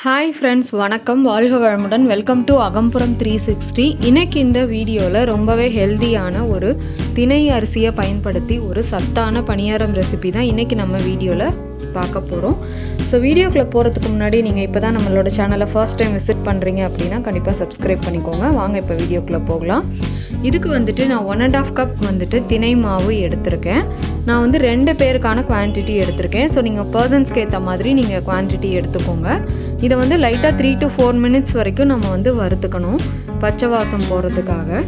Hi friends, வணக்கம். வாழ்க வளமுடன். Welcome to Agampuram 360. இன்னைக்கு இந்த வீடியோவில் ரொம்பவே ஹெல்தியான ஒரு திணை அரிசியை பயன்படுத்தி ஒரு சத்தான பணியாரம் ரெசிபி தான் இன்றைக்கி நம்ம வீடியோவில் பார்க்க போகிறோம். ஸோ வீடியோக்குள்ளே போகிறதுக்கு முன்னாடி நீங்கள் இப்போ தான் நம்மளோட சேனலை ஃபர்ஸ்ட் டைம் விசிட் பண்ணுறீங்க அப்படின்னா கண்டிப்பாக சப்ஸ்கிரைப் பண்ணிக்கோங்க. வாங்க இப்போ வீடியோக்குள்ளே போகலாம். இதுக்கு வந்துட்டு நான் 1.5 கப் வந்துட்டு திணை மாவு எடுத்திருக்கேன். நான் வந்து 2 பேருக்கான குவான்டிட்டி எடுத்திருக்கேன். ஸோ நீங்கள் பர்சன்ஸ்க்கு ஏற்ற மாதிரி நீங்கள் குவான்டிட்டி எடுத்துக்கோங்க. இதை வந்து லைட்டாக 3 to 4 minutes வரைக்கும் நம்ம வந்து வறுத்துக்கணும், பச்சை வாசம் போகிறதுக்காக.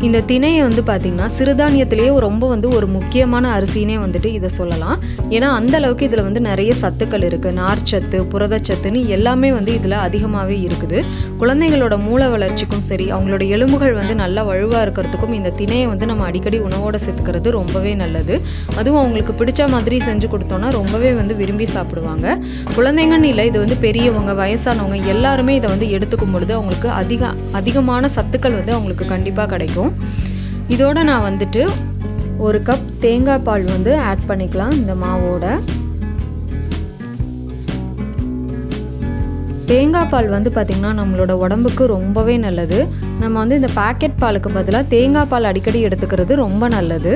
இந்த திணையை வந்து பார்த்திங்கன்னா சிறுதானியத்திலேயே ரொம்ப வந்து ஒரு முக்கியமான அரிசினே வந்துட்டு இதை சொல்லலாம். ஏன்னா அந்த அளவுக்கு இதில் வந்து நிறைய சத்துக்கள் இருக்குது. நார்ச்சத்து, புரதச்சத்துன்னு எல்லாமே வந்து இதில் அதிகமாகவே இருக்குது. குழந்தைகளோட மூளை வளர்ச்சிக்கும் சரி, அவங்களோட எலும்புகள் வந்து நல்லா வலுவாக இருக்கிறதுக்கும் இந்த திணையை வந்து நம்ம அடிக்கடி உணவோடு சேர்த்துக்கிறது ரொம்பவே நல்லது. அதுவும் அவங்களுக்கு பிடிச்ச மாதிரி செஞ்சு கொடுத்தோன்னா ரொம்பவே வந்து விரும்பி சாப்பிடுவாங்க. குழந்தைங்கன்னு இல்லை, இது வந்து பெரியவங்க, வயசானவங்க எல்லாருமே இதை வந்து எடுத்துக்கும் பொழுது அவங்களுக்கு அதிகமான சத்துக்கள் வந்து அவங்களுக்கு கண்டிப்பாக கிடைக்கும். இதோட நான் வந்துட்டு 1 கப் தேங்காய் பால் வந்து ஆட் பண்ணிக்கலாம் இந்த மாவோட. தேங்காய் பால் வந்து பார்த்திங்கன்னா நம்மளோட உடம்புக்கு ரொம்பவே நல்லது. நம்ம வந்து இந்த பாக்கெட் பாலுக்கு பதிலாக தேங்காய் பால் அடிக்கடி எடுத்துக்கிறது ரொம்ப நல்லது.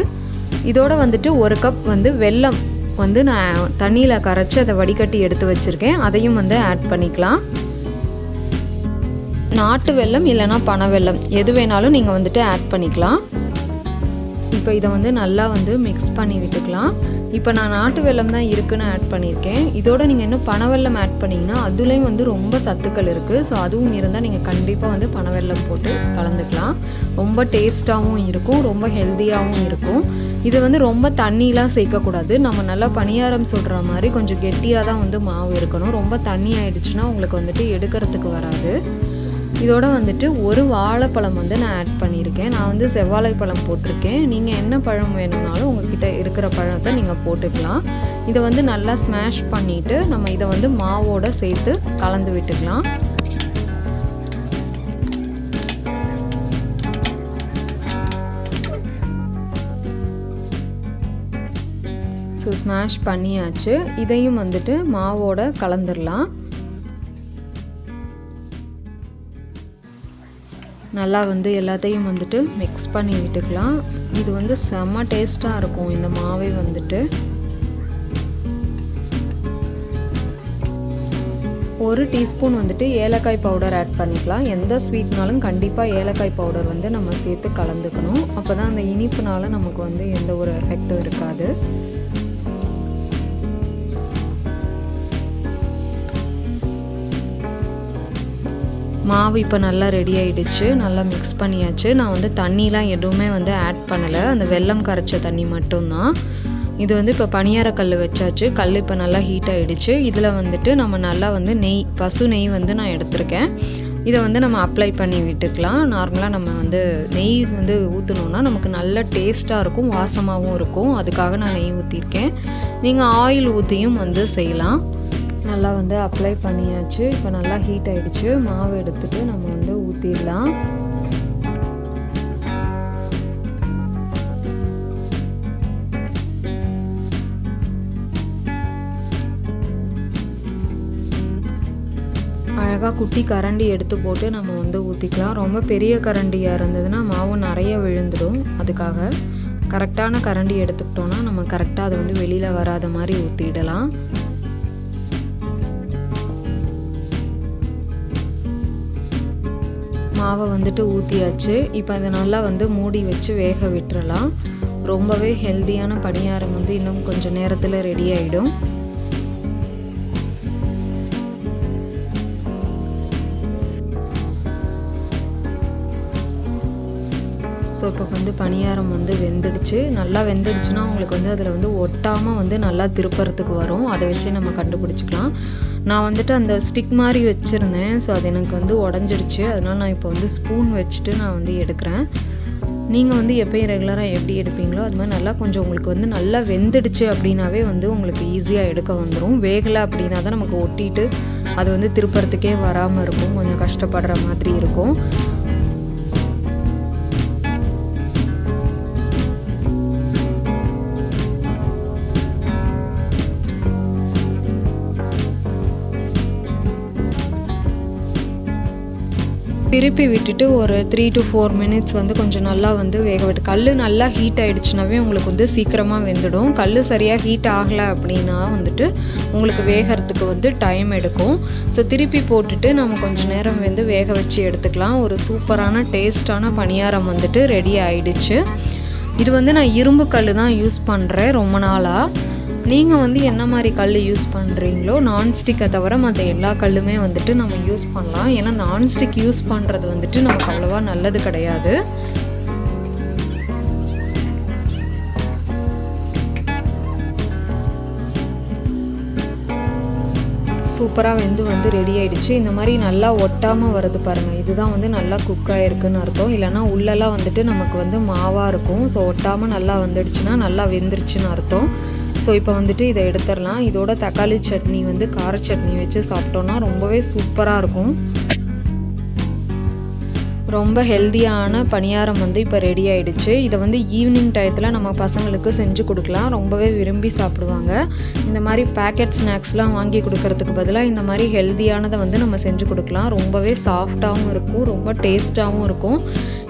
இதோட வந்துட்டு 1 கப் வந்து வெல்லம் வந்து நான் தண்ணியில் கரைச்சி அதை வடிகட்டி எடுத்து வச்சுருக்கேன். அதையும் வந்து ஆட் பண்ணிக்கலாம். நாட்டு வெல்லம் இல்லைனா பனை வெல்லம் எது வேணாலும் நீங்கள் வந்துட்டு ஆட் பண்ணிக்கலாம். இப்போ இதை வந்து நல்லா வந்து மிக்ஸ் பண்ணி விட்டுக்கலாம். இப்போ நான் நாட்டு வெல்லம் தான் இருக்குன்னு ஆட் பண்ணியிருக்கேன். இதோட நீங்கள் இன்னும் பனை வெல்லம் ஆட் பண்ணிங்கன்னா அதுலேயும் வந்து ரொம்ப சத்துக்கள் இருக்குது. ஸோ அதுவும் இருந்தால் நீங்கள் கண்டிப்பாக வந்து பனை வெல்லம் போட்டு கலந்துக்கலாம். ரொம்ப டேஸ்ட்டாகவும் இருக்கும், ரொம்ப ஹெல்த்தியாகவும் இருக்கும். இது வந்து ரொம்ப தண்ணிலாம் சேர்க்கக்கூடாது. நம்ம நல்லா பணியாரம் சொல்கிற மாதிரி கொஞ்சம் கெட்டியாக தான் வந்து மாவு இருக்கணும். ரொம்ப தண்ணி ஆயிடுச்சுன்னா உங்களுக்கு வந்துட்டு எடுக்கிறதுக்கு வராது. இதோட வந்துட்டு 1 வாழைப்பழம் வந்து நான் ஆட் பண்ணியிருக்கேன். நான் வந்து செவ்வாழை பழம் போட்டிருக்கேன். நீங்கள் என்ன பழம் வேணும்னாலும் உங்ககிட்ட இருக்கிற பழத்தை நீங்கள் போட்டுக்கலாம். இதை வந்து நல்லா ஸ்மாஷ் பண்ணிவிட்டு நம்ம இதை வந்து மாவோட சேர்த்து கலந்து விட்டுக்கலாம். ஸோ ஸ்மாஷ் பண்ணியாச்சு. இதையும் வந்துட்டு மாவோட கலந்துடலாம். நல்லா வந்து எல்லாத்தையும் வந்துட்டு மிக்ஸ் பண்ணி விட்டுக்கலாம். இது வந்து செம்ம டேஸ்ட்டாக இருக்கும் இந்த மாவை வந்துட்டு. 1 டீஸ்பூன் வந்துட்டு ஏலக்காய் பவுடர் ஆட் பண்ணிக்கலாம். எந்த ஸ்வீட்னாலும் கண்டிப்பாக ஏலக்காய் பவுடர் வந்து நம்ம சேர்த்து கலந்துக்கணும். அப்போ தான் அந்த இனிப்புனால நமக்கு வந்து எந்த ஒரு எஃபெக்டும் இருக்காது. மாவு இப்போ நல்லா ரெடி ஆகிடுச்சு. நல்லா மிக்ஸ் பண்ணியாச்சு. நான் வந்து தண்ணிலாம் எதுவுமே வந்து ஆட் பண்ணலை, அந்த வெல்லம் கரைச்ச தண்ணி மட்டும்தான். இது வந்து இப்போ பணியாரக்கல் வச்சாச்சு. கல் இப்போ நல்லா ஹீட் ஆகிடுச்சு. இதில் வந்துட்டு நம்ம நல்லா வந்து நெய், பசு நெய் வந்து நான் எடுத்திருக்கேன். இதை வந்து நம்ம அப்ளை பண்ணி விட்டுக்கலாம். நார்மலாக நம்ம வந்து நெய் வந்து ஊற்றணுன்னா நமக்கு நல்ல டேஸ்ட்டாக இருக்கும், வாசமாகவும் இருக்கும். அதுக்காக நான் நெய் ஊற்றிருக்கேன். நீங்கள் ஆயில் ஊற்றியும் வந்து செய்யலாம். நல்லா வந்து அப்ளை பண்ணியாச்சு. இப்போ நல்லா ஹீட் ஆகிடுச்சு. மாவு எடுத்துட்டு நம்ம வந்து ஊற்றிடலாம். அழகாக குட்டி கரண்டி எடுத்து போட்டு நம்ம வந்து ஊற்றிக்கலாம். ரொம்ப பெரிய கரண்டியாக இருந்ததுன்னா மாவு நிறைய விழுந்துடும். அதுக்காக கரெக்டான கரண்டி எடுத்துக்கிட்டோன்னா நம்ம கரெக்டாக அதை வந்து வெளியில் வராத மாதிரி ஊற்றிடலாம். மாவை வந்துட்டு ஊற்றியாச்சு. இப்போ இதை நல்லா வந்து மூடி வச்சு வேக விட்டுறலாம். ரொம்பவே ஹெல்த்தியான பணியாரம் வந்து இன்னும் கொஞ்சம் நேரத்தில் ரெடி ஆகிடும். ஸோ இப்போ வந்து பணியாரம் வந்து வெந்துடுச்சு. நல்லா வெந்துடுச்சுன்னா உங்களுக்கு வந்து அதில் வந்து ஒட்டாமல் வந்து நல்லா திருப்புறதுக்கு வரும். அதை வச்சு நம்ம கண்டுபிடிச்சிக்கலாம். நான் வந்துட்டு அந்த ஸ்டிக் மாதிரி வச்சுருந்தேன். ஸோ அது எனக்கு வந்து உடஞ்சிடுச்சு. அதனால் நான் இப்போ வந்து ஸ்பூன் வச்சுட்டு நான் வந்து எடுக்கிறேன். நீங்கள் வந்து எப்போயும் ரெகுலராக எப்படி எடுப்பீங்களோ அது மாதிரி நல்லா கொஞ்சம் உங்களுக்கு வந்து நல்லா வெந்துடுச்சு அப்படின்னாவே வந்து உங்களுக்கு ஈஸியாக எடுக்க வந்துடும். வேகலை அப்படின்னா தான் நமக்கு ஒட்டிட்டு அது வந்து திருப்புறத்துக்கே வராமல் இருக்கும். கொஞ்சம் கஷ்டப்படுற மாதிரி இருக்கும். திருப்பி விட்டுட்டு ஒரு 3 to 4 மினிட்ஸ் வந்து கொஞ்சம் நல்லா வந்து வேக விட்டு, கல் நல்லா ஹீட் ஆகிடுச்சுனாவே உங்களுக்கு வந்து சீக்கிரமாக வெந்துடும். கல் சரியாக ஹீட் ஆகலை அப்படின்னா வந்துட்டு உங்களுக்கு வேகிறதுக்கு வந்து டைம் எடுக்கும். ஸோ திருப்பி போட்டுட்டு நம்ம கொஞ்சம் நேரம் வந்து வேக வச்சு எடுத்துக்கலாம். ஒரு சூப்பரான டேஸ்டான பணியாரம் வந்துட்டு ரெடி ஆயிடுச்சு. இது வந்து நான் இரும்பு கல் தான் யூஸ் பண்ணுறேன் ரொம்ப நாளாக. நீங்கள் வந்து என்ன மாதிரி கல் யூஸ் பண்ணுறீங்களோ, நான்ஸ்டிக்கை தவிர மற்ற எல்லா கல்லுமே வந்துட்டு நம்ம யூஸ் பண்ணலாம். ஏன்னா நான்ஸ்டிக் யூஸ் பண்ணுறது வந்துட்டு நமக்கு அவ்வளோவா நல்லது கிடையாது. சூப்பராக வந்து ரெடி ஆகிடுச்சு. இந்த மாதிரி நல்லா ஒட்டாமல் வருது பாருங்கள், இதுதான் வந்து நல்லா குக் ஆகிருக்குன்னு அர்த்தம். இல்லைனா உள்ளெல்லாம் வந்துட்டு நமக்கு வந்து மாவாக இருக்கும். ஸோ ஒட்டாமல் நல்லா வந்துடுச்சுன்னா நல்லா வெந்துருச்சுன்னு அர்த்தம். ஸோ இப்போ வந்துட்டு இதை எடுத்துடலாம். இதோட தக்காளி சட்னி வந்து கார சட்னி வச்சு சாப்பிட்டோன்னா ரொம்பவே சூப்பராக இருக்கும். ரொம்ப ஹெல்த்தியான பணியாரம் வந்து இப்போ ரெடி ஆகிடுச்சு. இதை வந்து ஈவினிங் டயத்தில் நம்ம பசங்களுக்கு செஞ்சு கொடுக்கலாம், ரொம்பவே விரும்பி சாப்பிடுவாங்க. இந்த மாதிரி பேக்கெட் ஸ்நாக்ஸ்லாம் வாங்கி கொடுக்கறதுக்கு பதிலாக இந்த மாதிரி ஹெல்த்தியானதை வந்து நம்ம செஞ்சு கொடுக்கலாம். ரொம்பவே சாஃப்டாகவும் இருக்கும், ரொம்ப டேஸ்ட்டாகவும் இருக்கும்.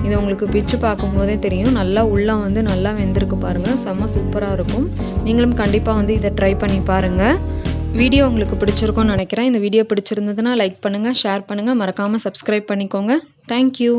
இது உங்களுக்கு பிச்சு பார்க்கும்போதே தெரியும், நல்லா உள்ளம் வந்து நல்லா வெந்திருக்கு பாருங்கள், செம்ம சூப்பராக இருக்கும். நீங்களும் கண்டிப்பாக வந்து இதை ட்ரை பண்ணி பாருங்கள். வீடியோ உங்களுக்கு பிடிச்சிருக்கும்னு நினைக்கிறேன். இந்த வீடியோ பிடிச்சிருந்ததுன்னா லைக் பண்ணுங்கள், ஷேர் பண்ணுங்கள், மறக்காமல் சப்ஸ்கிரைப் பண்ணிக்கோங்க. தேங்க்யூ.